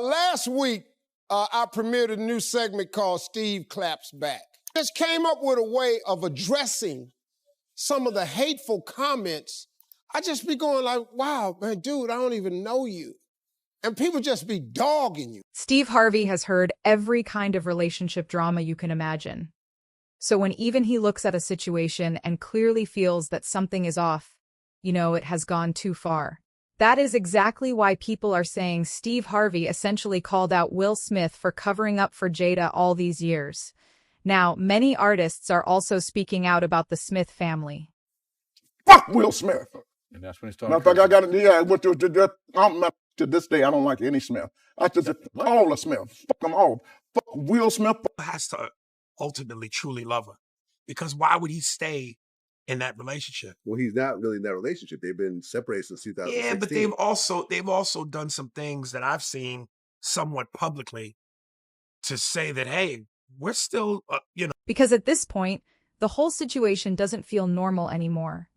Last week, I premiered a new segment called Steve Claps Back. Just came up with a way of addressing some of the hateful comments. I just be going like, wow, man, dude, I don't even know you. And people just be dogging you. Steve Harvey has heard every kind of relationship drama you can imagine. So when even he looks at a situation and clearly feels that something is off, you know it has gone too far. That is exactly why people are saying Steve Harvey essentially called out Will Smith for covering up for Jada all these years. Now, many artists are also speaking out about the Smith family. Fuck Will Smith. And that's when he started. Matter of fact, I got it. Yeah, to this day, I don't like any Smith. I just all the Smith. Fuck them all. Fuck Will Smith. Has to ultimately truly love her, because why would he stay in that relationship? Well, he's not really in that relationship. They've been separated since 2016. Yeah, but they've also done some things that I've seen somewhat publicly to say that, hey, we're still, Because at this point, the whole situation doesn't feel normal anymore.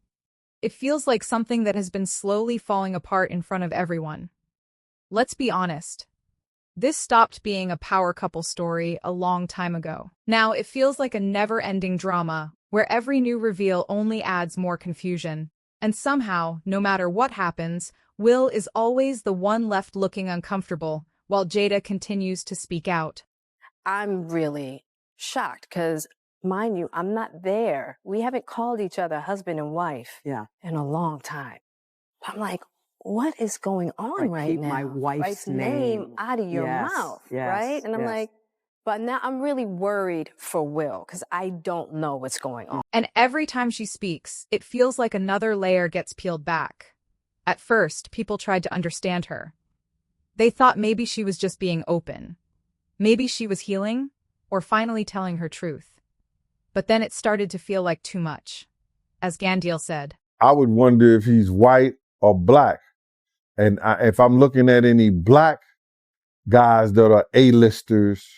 It feels like something that has been slowly falling apart in front of everyone. Let's be honest. This stopped being a power couple story a long time ago. Now it feels like a never-ending drama where every new reveal only adds more confusion. And somehow, no matter what happens, Will is always the one left looking uncomfortable, while Jada continues to speak out. I'm really shocked because, mind you, I'm not there. We haven't called each other husband and wife in a long time. I'm like, what is going on right now? Keep my wife's name out of your mouth, right? And I'm like, but now I'm really worried for Will because I don't know what's going on. And every time she speaks, it feels like another layer gets peeled back. At first, people tried to understand her. They thought maybe she was just being open. Maybe she was healing, or finally telling her truth. But then it started to feel like too much. As Gandiel said, I would wonder if he's white or black. And if I'm looking at any black guys that are A-listers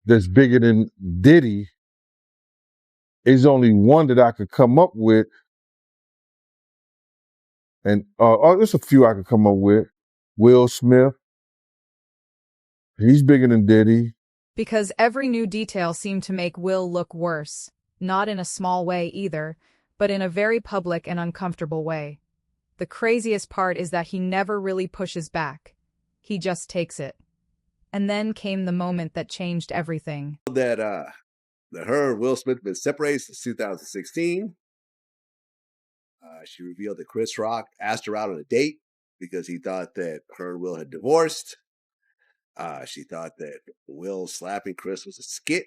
that's bigger than Diddy, there's only one that I could come up with. And there's a few I could come up with. Will Smith. He's bigger than Diddy. Because every new detail seemed to make Will look worse. Not in a small way either, but in a very public and uncomfortable way. The craziest part is that he never really pushes back. He just takes it. And then came the moment that changed everything. That her and Will Smith have been separated since 2016. She revealed that Chris Rock asked her out on a date because he thought that her and Will had divorced. She thought that Will slapping Chris was a skit.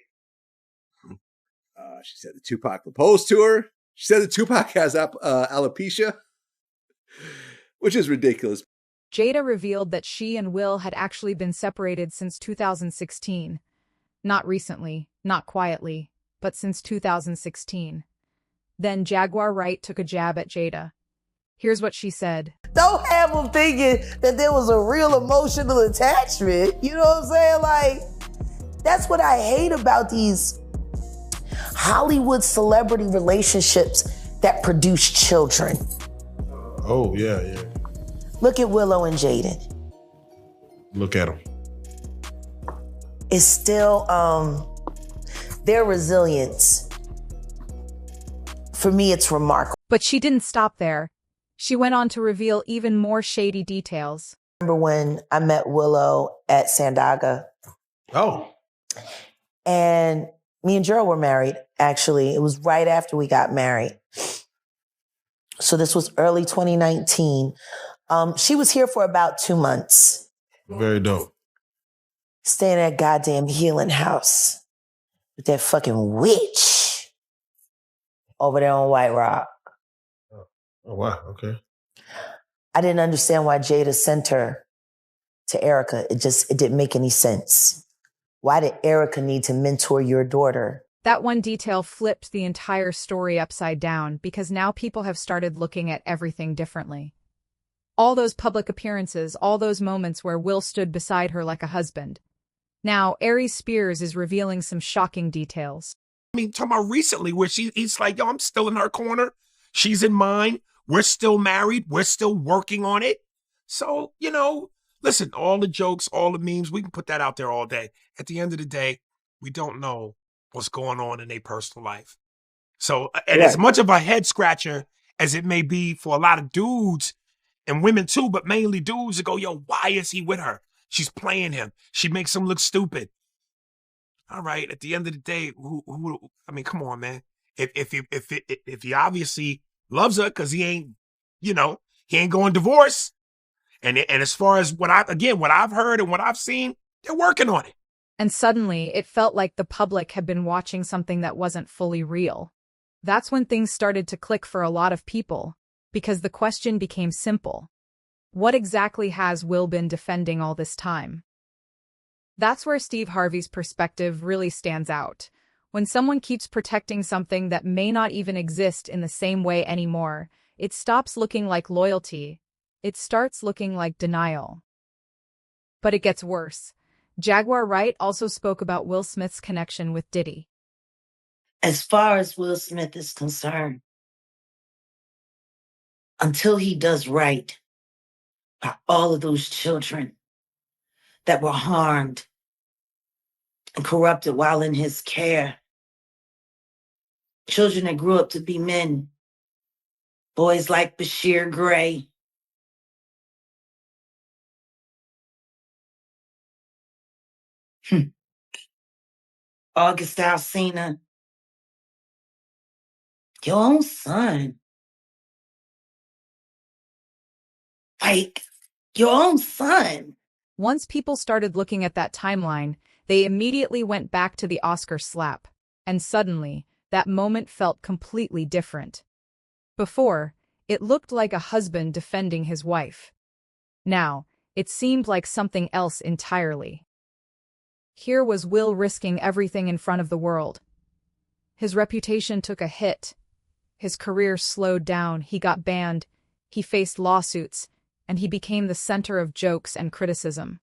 She said that Tupac proposed to her. She said that Tupac has alopecia, which is ridiculous. Jada revealed that she and Will had actually been separated since 2016. Not recently, not quietly, but since 2016. Then Jaguar Wright took a jab at Jada. Here's what she said. Don't have them thinking that there was a real emotional attachment. You know what I'm saying? Like, that's what I hate about these Hollywood celebrity relationships that produce children. Oh, yeah. Look at Willow and Jaden. Look at them. It's still, their resilience, for me, it's remarkable. But she didn't stop there. She went on to reveal even more shady details. Remember when I met Willow at Sandaga? Oh. And me and Gerald were married, actually. It was right after we got married. So this was early 2019. She was here for about 2 months. Very dope. Staying at that goddamn healing house with that fucking witch over there on White Rock. Oh, wow. Okay. I didn't understand why Jada sent her to Erica. It didn't make any sense. Why did Erica need to mentor your daughter? That one detail flipped the entire story upside down because now people have started looking at everything differently. All those public appearances, all those moments where Will stood beside her like a husband. Now, Aries Spears is revealing some shocking details. I mean, talking about recently where he's like, yo, I'm still in her corner. She's in mine. We're still married. We're still working on it. So, listen, all the jokes, all the memes, we can put that out there all day. At the end of the day, we don't know what's going on in their personal life. So, and as much of a head scratcher as it may be for a lot of dudes and women too, but mainly dudes that go, yo, why is he with her? She's playing him. She makes him look stupid. All right. At the end of the day, I mean, come on, man. If he obviously loves her because he ain't, you know, he ain't going divorce. And as far as what I've heard and what I've seen, they're working on it. And suddenly, it felt like the public had been watching something that wasn't fully real. That's when things started to click for a lot of people, because the question became simple. What exactly has Will been defending all this time? That's where Steve Harvey's perspective really stands out. When someone keeps protecting something that may not even exist in the same way anymore, it stops looking like loyalty. It starts looking like denial. But it gets worse. Jaguar Wright also spoke about Will Smith's connection with Diddy. As far as Will Smith is concerned, until he does right by all of those children that were harmed and corrupted while in his care, children that grew up to be men, boys like Bashir Gray, August Alsina, your own son. Like, your own son. Once people started looking at that timeline, they immediately went back to the Oscar slap. And suddenly, that moment felt completely different. Before, it looked like a husband defending his wife. Now, it seemed like something else entirely. Here was Will risking everything in front of the world. His reputation took a hit. His career slowed down, he got banned, he faced lawsuits, and he became the center of jokes and criticism.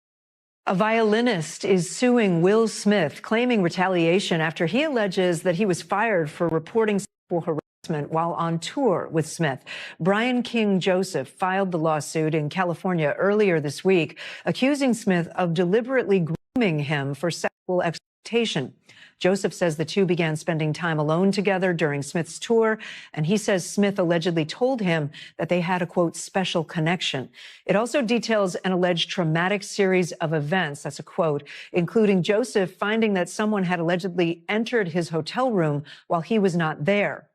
A violinist is suing Will Smith, claiming retaliation after he alleges that he was fired for reporting sexual harassment while on tour with Smith. Brian King Joseph filed the lawsuit in California earlier this week, accusing Smith of deliberately grooming him for sexual exploitation. Joseph says the two began spending time alone together during Smith's tour, and he says Smith allegedly told him that they had a, quote, special connection. It also details an alleged traumatic series of events, that's a quote, including Joseph finding that someone had allegedly entered his hotel room while he was not there.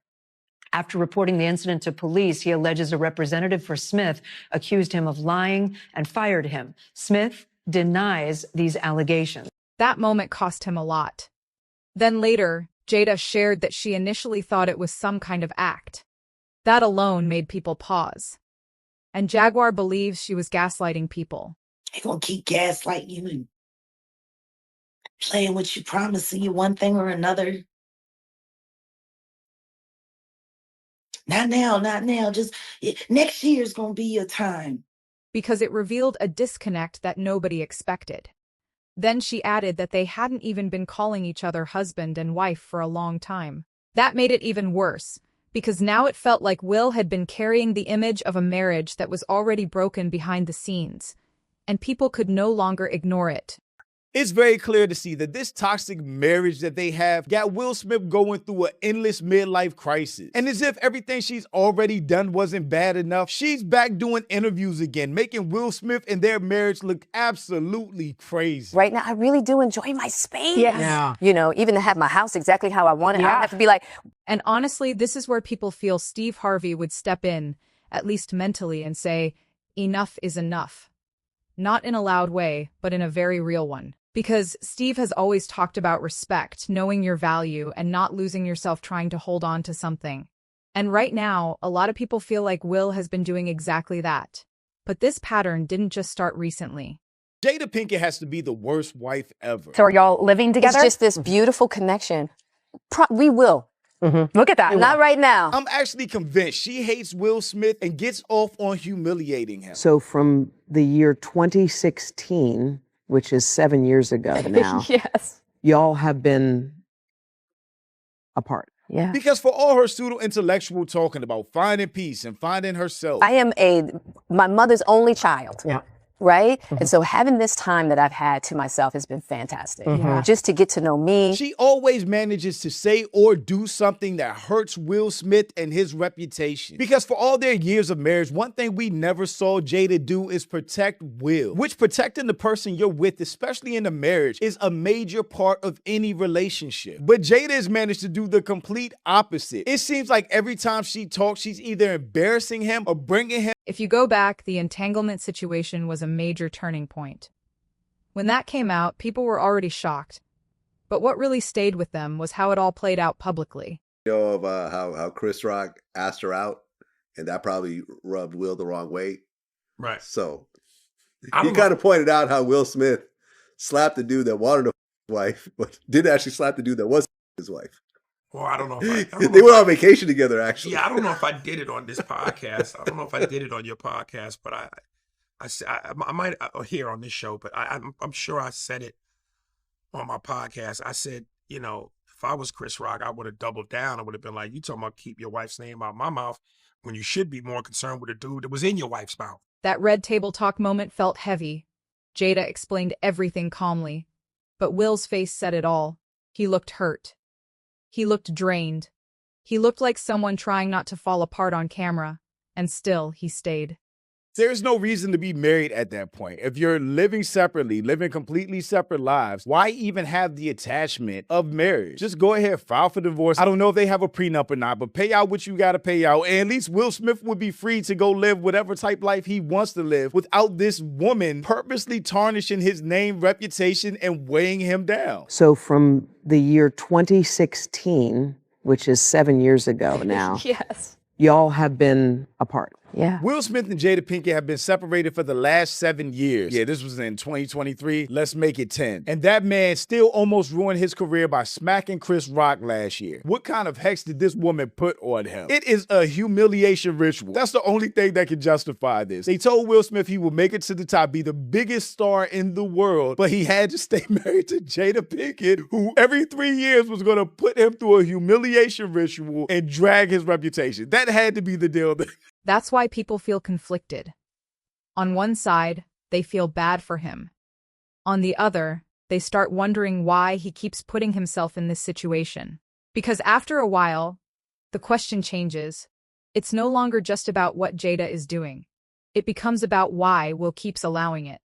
After reporting the incident to police, he alleges a representative for Smith accused him of lying and fired him. Smith denies these allegations. That moment cost him a lot. Then later, Jada shared that she initially thought it was some kind of act. That alone made people pause. And Jaguar believes she was gaslighting people. They're gonna keep gaslighting you and playing with you, promising you one thing or another. Not now, not now. Just next year's gonna be your time. Because it revealed a disconnect that nobody expected. Then she added that they hadn't even been calling each other husband and wife for a long time. That made it even worse, because now it felt like Will had been carrying the image of a marriage that was already broken behind the scenes, and people could no longer ignore it. It's very clear to see that this toxic marriage that they have got Will Smith going through an endless midlife crisis. And as if everything she's already done wasn't bad enough, she's back doing interviews again, making Will Smith and their marriage look absolutely crazy. Right now, I really do enjoy my space. Yeah. You know, even to have my house exactly how I want it. I don't have to be like... And honestly, this is where people feel Steve Harvey would step in, at least mentally, and say, enough is enough. Not in a loud way, but in a very real one. Because Steve has always talked about respect, knowing your value, and not losing yourself trying to hold on to something. And right now, a lot of people feel like Will has been doing exactly that. But this pattern didn't just start recently. Jada Pinkett has to be the worst wife ever. So are y'all living together? It's just this beautiful connection. We will. Look at that. Not right now. I'm actually convinced she hates Will Smith and gets off on humiliating him. So from the year 2016... which is 7 years ago now. Yes. Y'all have been apart. Yeah. Because for all her pseudo-intellectual talking about finding peace and finding herself. I am my mother's only child. Yeah. right? And so having this time that I've had to myself has been fantastic. Just to get to know me. She always manages to say or do something that hurts Will Smith and his reputation. Because for all their years of marriage, one thing we never saw Jada do is protect Will, which protecting the person you're with, especially in a marriage, is a major part of any relationship. But Jada has managed to do the complete opposite. It seems like every time she talks, she's either embarrassing him or bringing him. If you go back, the entanglement situation was a major turning point. When that came out, people were already shocked. But what really stayed with them was how it all played out publicly. Of how Chris Rock asked her out, and that probably rubbed Will the wrong way. Right. So he kind of pointed out how Will Smith slapped the dude that wanted a wife, but didn't actually slap the dude that was his wife. Well, I don't know. They went on vacation together, actually. Yeah, I don't know if I did it on this podcast. I don't know if I did it on your podcast, but I might hear on this show, but I'm sure I said it on my podcast. I said, you know, if I was Chris Rock, I would have doubled down. I would have been like, you talking about keep your wife's name out of my mouth when you should be more concerned with a dude that was in your wife's mouth. That red table talk moment felt heavy. Jada explained everything calmly, but Will's face said it all. He looked hurt. He looked drained. He looked like someone trying not to fall apart on camera, and still he stayed. There's no reason to be married at that point. If you're living separately, living completely separate lives, why even have the attachment of marriage? Just go ahead, file for divorce. I don't know if they have a prenup or not, but pay out what you gotta pay out. And at least Will Smith would be free to go live whatever type life he wants to live without this woman purposely tarnishing his name, reputation, and weighing him down. So from the year 2016, which is 7 years ago now, Yes. y'all have been apart. Yeah. Will Smith and Jada Pinkett have been separated for the last 7 years. Yeah, this was in 2023. Let's make it 10. And that man still almost ruined his career by smacking Chris Rock last year. What kind of hex did this woman put on him? It is a humiliation ritual. That's the only thing that can justify this. They told Will Smith he would make it to the top, be the biggest star in the world, but he had to stay married to Jada Pinkett, who every 3 years was going to put him through a humiliation ritual and drag his reputation. That had to be the deal. That's why people feel conflicted. On one side, they feel bad for him. On the other, they start wondering why he keeps putting himself in this situation. Because after a while, the question changes. It's no longer just about what Jada is doing. It becomes about why Will keeps allowing it.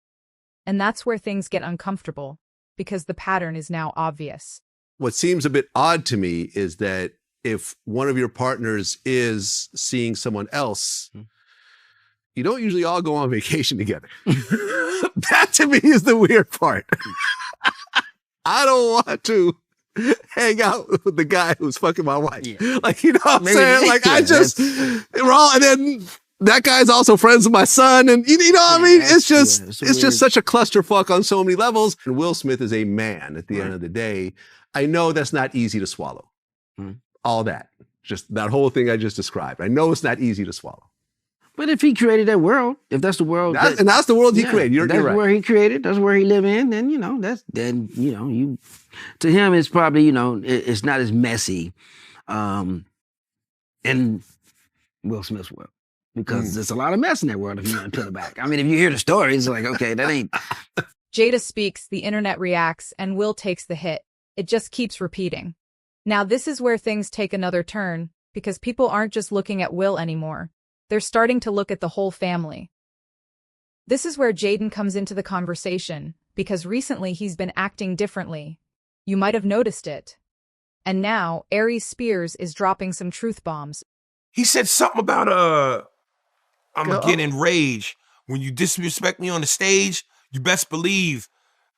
And that's where things get uncomfortable, because the pattern is now obvious. What seems a bit odd to me is that if one of your partners is seeing someone else, you don't usually all go on vacation together. That to me is the weird part. I don't want to hang out with the guy who's fucking my wife. Yeah. Like, you know what I'm saying? Like, I just, we're all, and then that guy's also friends with my son. And you know what I mean? It's just, it's just such a clusterfuck on so many levels. And Will Smith is a man at the end of the day. I know that's not easy to swallow. All that. Just that whole thing I just described. I know it's not easy to swallow. But if he created that world, if that's the world, and that's the world he created. You're that's right. where he created. That's where he live in. Then you to him it's probably it's not as messy, in Will Smith's world because there's a lot of mess in that world if you want to peel it back. I mean, if you hear the story, it's like okay, that ain't. Jada speaks, the internet reacts, and Will takes the hit. It just keeps repeating. Now this is where things take another turn, because people aren't just looking at Will anymore. They're starting to look at the whole family. This is where Jaden comes into the conversation, because recently he's been acting differently. You might have noticed it. And now, Aries Spears is dropping some truth bombs. He said something about, I'm gonna get enraged. When you disrespect me on the stage, you best believe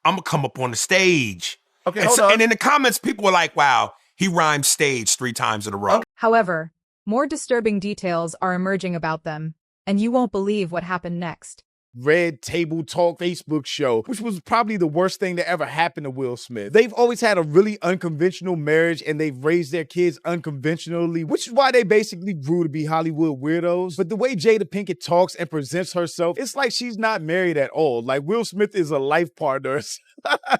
I'm gonna come up on the stage. Okay, and in the comments, people were like, wow, he rhymed stage 3 times in a row. However, more disturbing details are emerging about them, and you won't believe what happened next. Red Table Talk Facebook show, which was probably the worst thing that ever happened to Will Smith. They've always had a really unconventional marriage and they've raised their kids unconventionally, which is why they basically grew to be Hollywood weirdos. But the way Jada Pinkett talks and presents herself, it's like she's not married at all. Like Will Smith is a life partner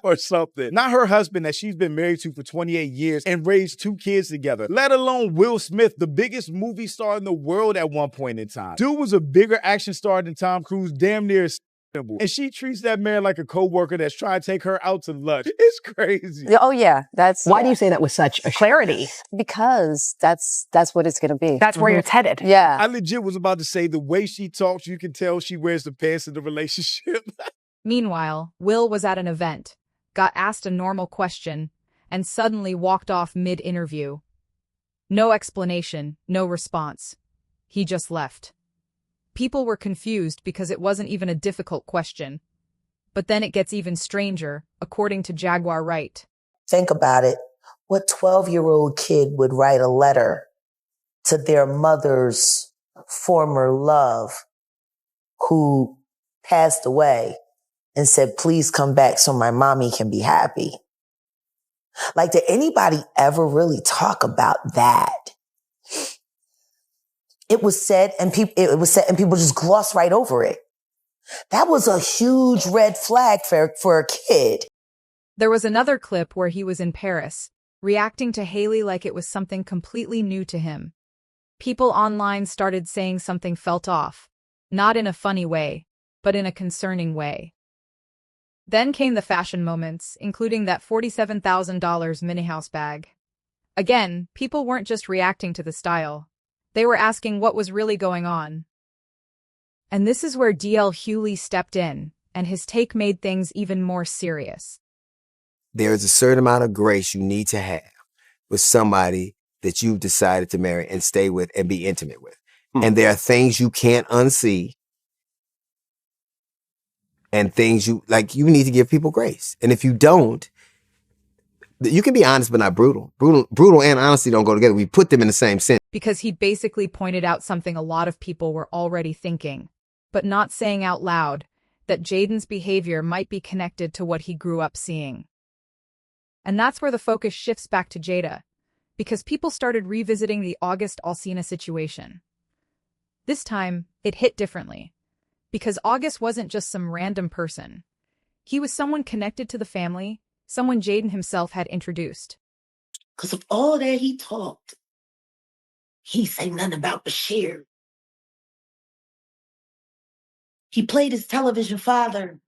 or something. Not her husband that she's been married to for 28 years and raised 2 kids together, let alone Will Smith, the biggest movie star in the world at one point in time. Dude was a bigger action star than Tom Cruise, damn near And she treats that man like a coworker that's trying to take her out to lunch. It's crazy. Oh yeah, that's. Why do you say that with such clarity? Because that's what it's gonna be. That's where it's headed. Yeah. I legit was about to say the way she talks, you can tell she wears the pants in the relationship. Meanwhile, Will was at an event, got asked a normal question, and suddenly walked off mid-interview. No explanation, no response. He just left. People were confused because it wasn't even a difficult question. But then it gets even stranger, according to Jaguar Wright. Think about it. What 12-year-old kid would write a letter to their mother's former love who passed away and said, please come back so my mommy can be happy? Like, did anybody ever really talk about that? It was said and people just glossed right over it. That was a huge red flag for a kid. There was another clip where he was in Paris, reacting to Haley like it was something completely new to him. People online started saying something felt off, not in a funny way, but in a concerning way. Then came the fashion moments, including that $47,000 mini-house bag. Again, people weren't just reacting to the style. They were asking what was really going on. And this is where D.L. Hughley stepped in, and his take made things even more serious. There is a certain amount of grace you need to have with somebody that you've decided to marry and stay with and be intimate with. And there are things you can't unsee and things you need to give people grace. And if you don't, you can be honest but not brutal. Brutal and honesty don't go together. We put them in the same sentence. Because he basically pointed out something a lot of people were already thinking, but not saying out loud, that Jaden's behavior might be connected to what he grew up seeing. And that's where the focus shifts back to Jada, because people started revisiting the August Alsina situation. This time, it hit differently, because August wasn't just some random person. He was someone connected to the family, someone Jaden himself had introduced. Because of all that he talked, he say nothing about Bashir. He played his television father.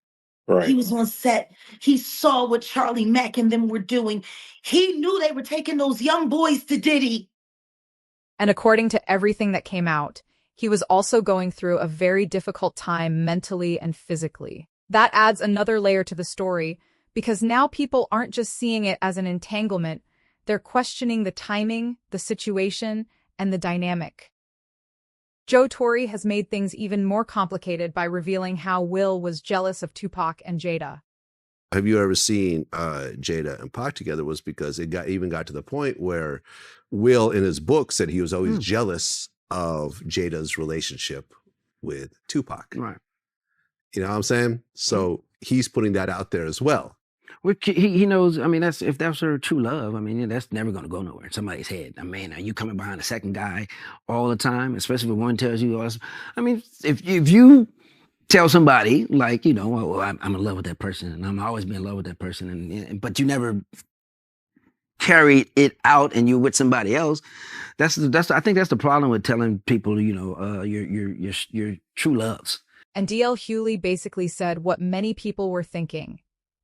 Right. He was on set. He saw what Charlie Mack and them were doing. He knew they were taking those young boys to Diddy. And according to everything that came out, he was also going through a very difficult time mentally and physically. That adds another layer to the story, because now people aren't just seeing it as an entanglement, they're questioning the timing, the situation, and the dynamic. Joe Torre has made things even more complicated by revealing how Will was jealous of Tupac and Jada. Have you ever seen Jada and Pac together? Was because it got to the point where Will in his book said he was always jealous of Jada's relationship with Tupac. Right. You know what I'm saying? So he's putting that out there as well. Which he knows, I mean, if that's her true love, I mean, that's never going to go nowhere in somebody's head. I mean, are you coming behind a second guy all the time, especially if one tells you, I mean, if you tell somebody, like, you know, well, I'm in love with that person, and I'm always been in love with that person, but you never carry it out and you're with somebody else, I think that's the problem with telling people, you know, your true loves. And D.L. Hughley basically said what many people were thinking.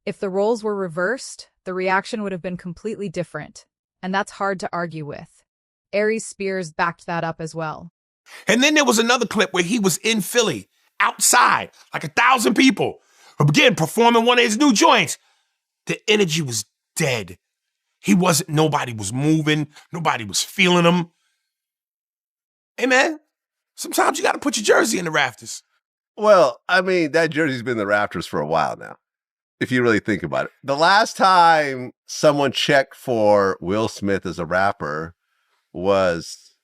If the roles were reversed, the reaction would have been completely different. And that's hard to argue with. Aries Spears backed that up as well. And then there was another clip where he was in Philly, outside, like 1,000 people, again, performing one of his new joints. The energy was dead. Nobody was moving. Nobody was feeling him. Hey, man, sometimes you got to put your jersey in the rafters. Well, I mean, that jersey's been in the rafters for a while now, if you really think about it. The last time someone checked for Will Smith as a rapper was,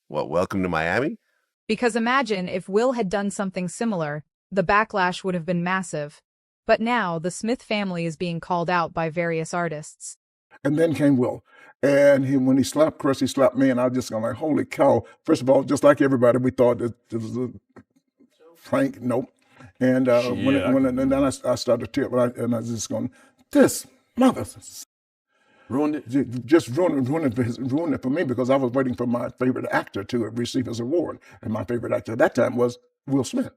Welcome to Miami? Because imagine if Will had done something similar, the backlash would have been massive. But now, the Smith family is being called out by various artists. And then came Will. And when he slapped Chris, he slapped me, and I was just going like, holy cow. First of all, just like everybody, we thought that it was a Frank, nope. And then I started to tear, and I was just going, this mother ruined it, just ruined it for me, because I was waiting for my favorite actor to receive his award. And my favorite actor at that time was Will Smith.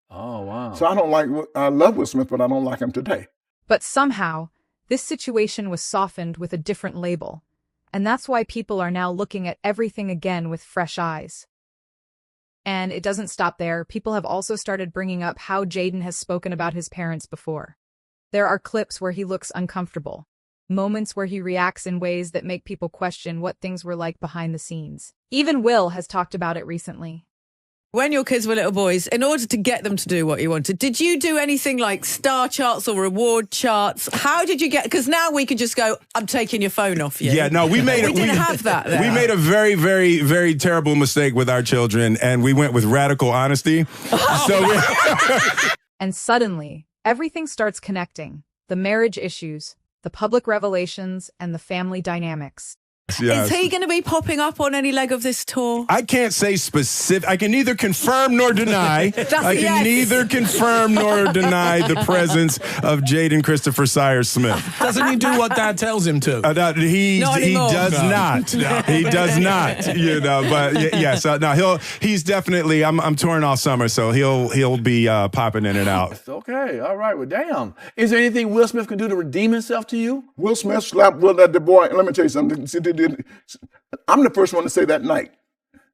Oh, wow. So I love Will Smith, but I don't like him today. But somehow, this situation was softened with a different label. And that's why people are now looking at everything again with fresh eyes. And it doesn't stop there. People have also started bringing up how Jaden has spoken about his parents before. There are clips where he looks uncomfortable, moments where he reacts in ways that make people question what things were like behind the scenes. Even Will has talked about it recently. When your kids were little boys, in order to get them to do what you wanted, did you do anything like star charts or reward charts? How did you get, because now we can just go, I'm taking your phone off you. Yeah, no, we didn't have that there. We made a very, very, very terrible mistake with our children, and we went with radical honesty. And suddenly, everything starts connecting. The marriage issues, the public revelations, and the family dynamics. Yes. Is he going to be popping up on any leg of this tour? I can't say specific. I can neither confirm nor deny. I can neither confirm nor deny the presence of Jaden Christopher Sires Smith. Doesn't he do what Dad tells him to? He does not. No. He does not. You know, but yes, no. He's definitely. I'm touring all summer, so he'll be popping in and out. Okay, all right. Well, damn. Is there anything Will Smith can do to redeem himself to you? Will Smith slapped Will at the boy. Let me tell you something. I'm the first one to say that night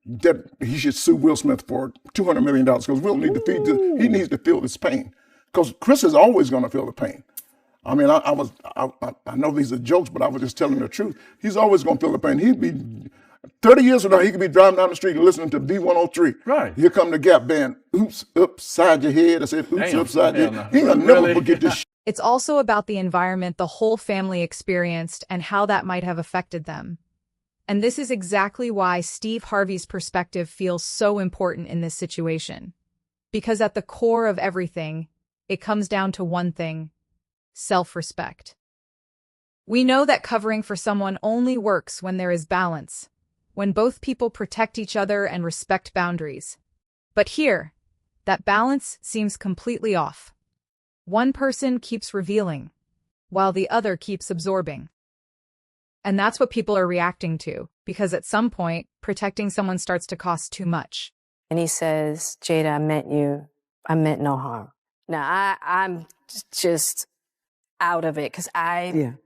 that he should sue Will Smith for $200 million because Will needs to feel this pain. Because Chris is always going to feel the pain. I mean, I know these are jokes, but I was just telling the truth. He's always going to feel the pain. He'd be 30 years from now, he could be driving down the street and listening to B103. Right. Here come the Gap band. Oops, upside your head. I said, oops, upside your head. He will never forget this shit. It's also about the environment the whole family experienced and how that might have affected them. And this is exactly why Steve Harvey's perspective feels so important in this situation. Because at the core of everything, it comes down to one thing: self-respect. We know that covering for someone only works when there is balance, when both people protect each other and respect boundaries. But here, that balance seems completely off. One person keeps revealing, while the other keeps absorbing. And that's what people are reacting to, because at some point, protecting someone starts to cost too much. And he says, Jada, I meant no harm. Now, I'm just out of it because I'm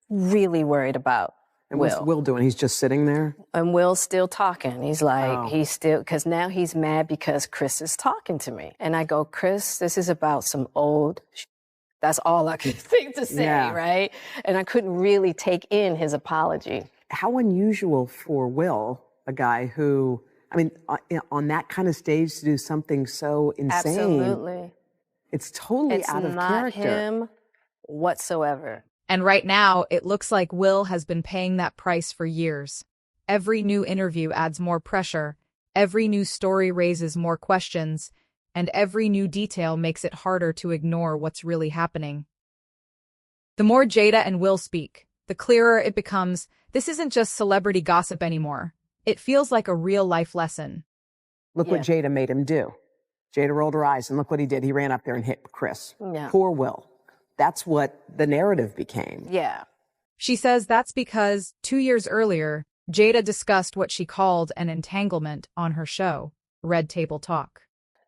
really worried about And Will. what's Will doing? He's just sitting there? And Will's still talking. He's like, because now he's mad because Chris is talking to me. And I go, Chris, this is about some old That's all I could think to say, right? And I couldn't really take in his apology. How unusual for Will, a guy who, I mean, on that kind of stage to do something so insane. Absolutely. It's totally out of character. It's not him whatsoever. And right now, it looks like Will has been paying that price for years. Every new interview adds more pressure, every new story raises more questions, and every new detail makes it harder to ignore what's really happening. The more Jada and Will speak, the clearer it becomes this isn't just celebrity gossip anymore. It feels like a real-life lesson. Look what Jada made him do. Jada rolled her eyes, and look what he did. He ran up there and hit Chris. Yeah. Poor Will. That's what the narrative became. Yeah. She says that's because 2 years earlier, Jada discussed what she called an entanglement on her show, Red Table Talk.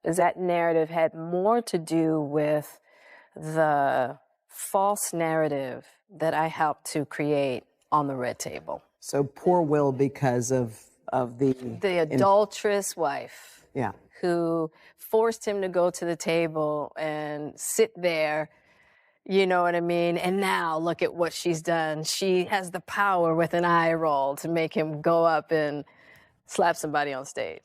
That narrative had more to do with the false narrative that I helped to create on the Red Table. So poor Will because of the adulterous wife. Yeah. Who forced him to go to the table and sit there, you know what I mean? And now look at what she's done. She has the power with an eye roll to make him go up and slap somebody on stage.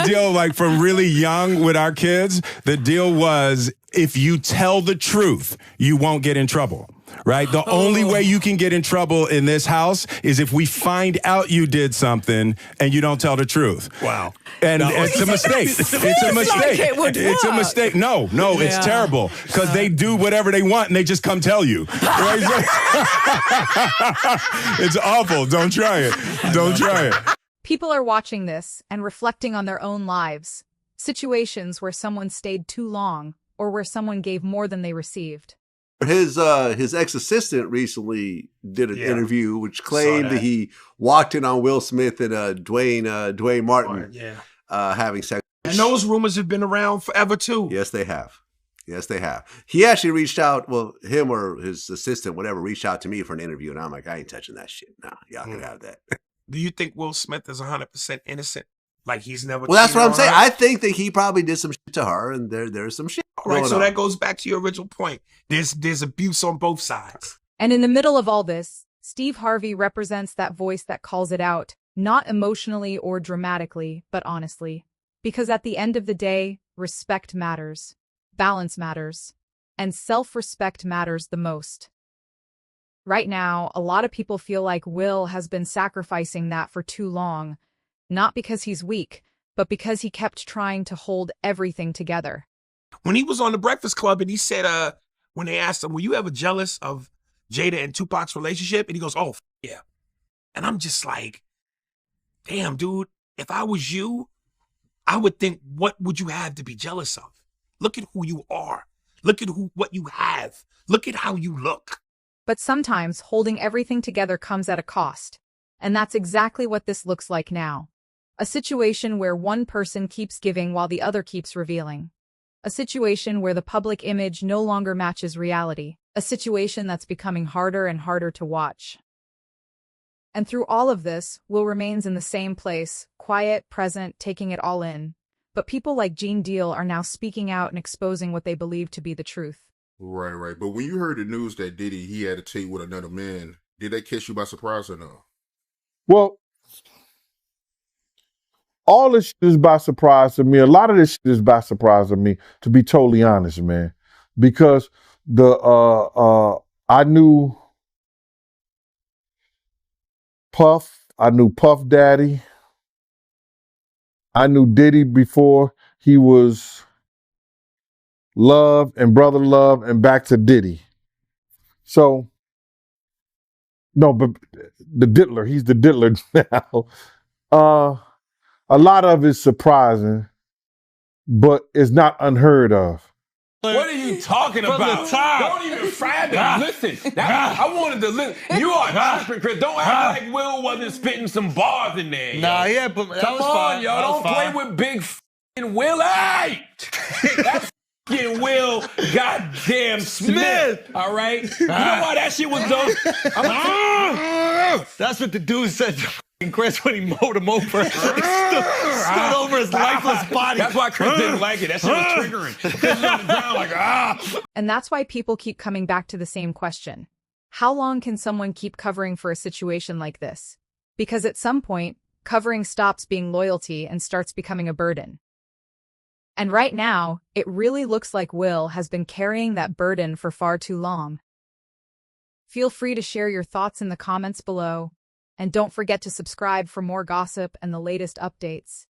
Deal like from really young with our kids, the deal was if you tell the truth, you won't get in trouble. Right? The only way you can get in trouble in this house is if we find out you did something and you don't tell the truth. Wow. And it's a mistake. It's a mistake. It's a mistake. No, it's terrible because they do whatever they want and they just come tell you. Right? It's awful. Don't try it. Don't try it. People are watching this and reflecting on their own lives. Situations where someone stayed too long or where someone gave more than they received. His ex-assistant recently did an interview which claimed that he walked in on Will Smith and Dwayne Martin having sex. And those rumors have been around forever too. Yes, they have. Yes, they have. He actually reached out, well, him or his assistant, whatever, reached out to me for an interview, and I'm like, I ain't touching that shit. No, y'all can have that. Do you think Will Smith is 100% innocent? Like he's never Well, that's what I'm cheated saying. on her? I think that he probably did some shit to her, and there's some shit All right, going so on. that goes back to your original point. There's abuse on both sides. And in the middle of all this, Steve Harvey represents that voice that calls it out, not emotionally or dramatically, but honestly. Because at the end of the day, respect matters, balance matters, and self-respect matters the most. Right now, a lot of people feel like Will has been sacrificing that for too long, not because he's weak, but because he kept trying to hold everything together. When he was on the Breakfast Club and he said, when they asked him, were you ever jealous of Jada and Tupac's relationship? And he goes, oh, yeah. And I'm just like, damn, dude, if I was you, I would think, what would you have to be jealous of? Look at who you are. Look at what you have. Look at how you look. But sometimes holding everything together comes at a cost. And that's exactly what this looks like now. A situation where one person keeps giving while the other keeps revealing. A situation where the public image no longer matches reality. A situation that's becoming harder and harder to watch. And through all of this, Will remains in the same place, quiet, present, taking it all in. But people like Gene Deal are now speaking out and exposing what they believe to be the truth. Right. But when you heard the news that Diddy, he had a tape with another man, did that catch you by surprise or no? Well, all this shit is by surprise to me. A lot of this shit is by surprise to me, to be totally honest, man. Because I knew Puff, I knew Puff Daddy, I knew Diddy before he was Love and Brother Love and back to Diddy. So, no, but the diddler, he's the diddler now. A lot of it's surprising, but it's not unheard of. What are you talking From about? the top. Don't even try to listen. I wanted to listen. You are tripping, Chris. Don't act like Will wasn't spitting some bars in there. Nah, yo. yeah, but that Come was on, fine. y'all. That was Don't play fine. with big f***ing Will. Hey! That's f***ing Will goddamn Smith. All right? You know why that shit was dope? That's what the dude said to f***ing Chris when he mowed him over. stood over his lifeless body. That's why Chris didn't like it. That shit was triggering. Chris was on the ground like, And that's why people keep coming back to the same question. How long can someone keep covering for a situation like this? Because at some point, covering stops being loyalty and starts becoming a burden. And right now, it really looks like Will has been carrying that burden for far too long. Feel free to share your thoughts in the comments below, and don't forget to subscribe for more gossip and the latest updates.